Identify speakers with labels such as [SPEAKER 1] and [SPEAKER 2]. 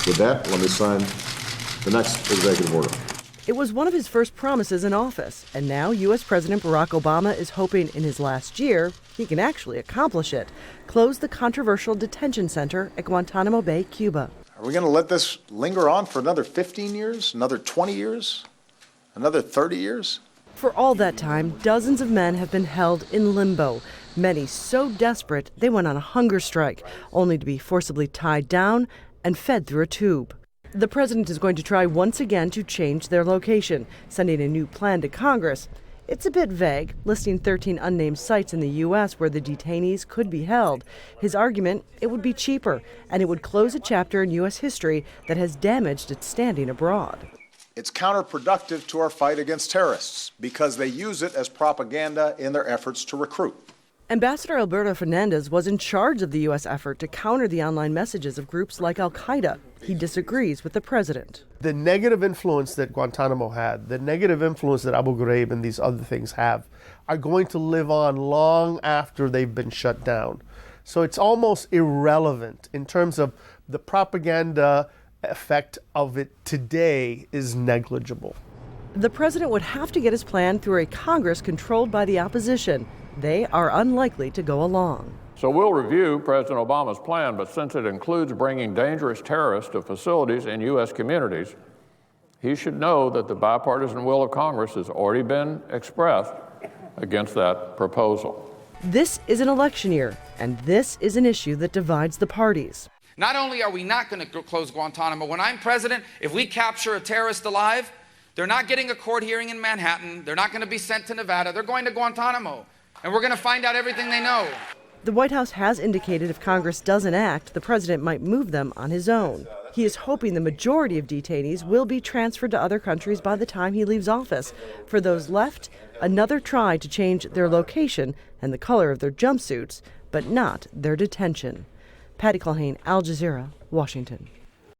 [SPEAKER 1] With that, let me sign the next executive order.
[SPEAKER 2] It was one of his first promises in office, and now U.S. President Barack Obama is hoping in his last year he can actually accomplish it, close the controversial detention center at Guantanamo Bay, Cuba.
[SPEAKER 3] Are we going to let this linger on for another 15 years, another 20 years, another 30 years?
[SPEAKER 2] For all that time, dozens of men have been held in limbo, many so desperate they went on a hunger strike, only to be forcibly tied down and fed through a tube. The president is going to try once again to change their location, sending a new plan to Congress. It's a bit vague, listing 13 unnamed sites in the U.S. where the detainees could be held. His argument, it would be cheaper, and it would close a chapter in U.S. history that has damaged its standing abroad.
[SPEAKER 3] It's counterproductive to our fight against terrorists because they use it as propaganda in their efforts to recruit.
[SPEAKER 2] Ambassador Alberto Fernandez was in charge of the U.S. effort to counter the online messages of groups like al-Qaeda. He disagrees with the president.
[SPEAKER 4] The negative influence that Guantanamo had, the negative influence that Abu Ghraib and these other things have, are going to live on long after they've been shut down. So it's almost irrelevant in terms of the propaganda effect of it today is negligible.
[SPEAKER 2] The president would have to get his plan through a Congress controlled by the opposition. They are unlikely to go along.
[SPEAKER 5] So we'll review President Obama's plan, but since it includes bringing dangerous terrorists to facilities in U.S. communities, he should know that the bipartisan will of Congress has already been expressed against that proposal.
[SPEAKER 2] This is an election year, and this is an issue that divides the parties.
[SPEAKER 6] Not only are we not going to close Guantanamo, when I'm president, if we capture a terrorist alive, they're not getting a court hearing in Manhattan, they're not going to be sent to Nevada, they're going to Guantanamo. And we're going to find out everything they know.
[SPEAKER 2] The White House has indicated if Congress doesn't act, the president might move them on his own. He is hoping the majority of detainees will be transferred to other countries by the time he leaves office. For those left, another try to change their location and the color of their jumpsuits, but not their detention. Patty Culhane, Al Jazeera, Washington.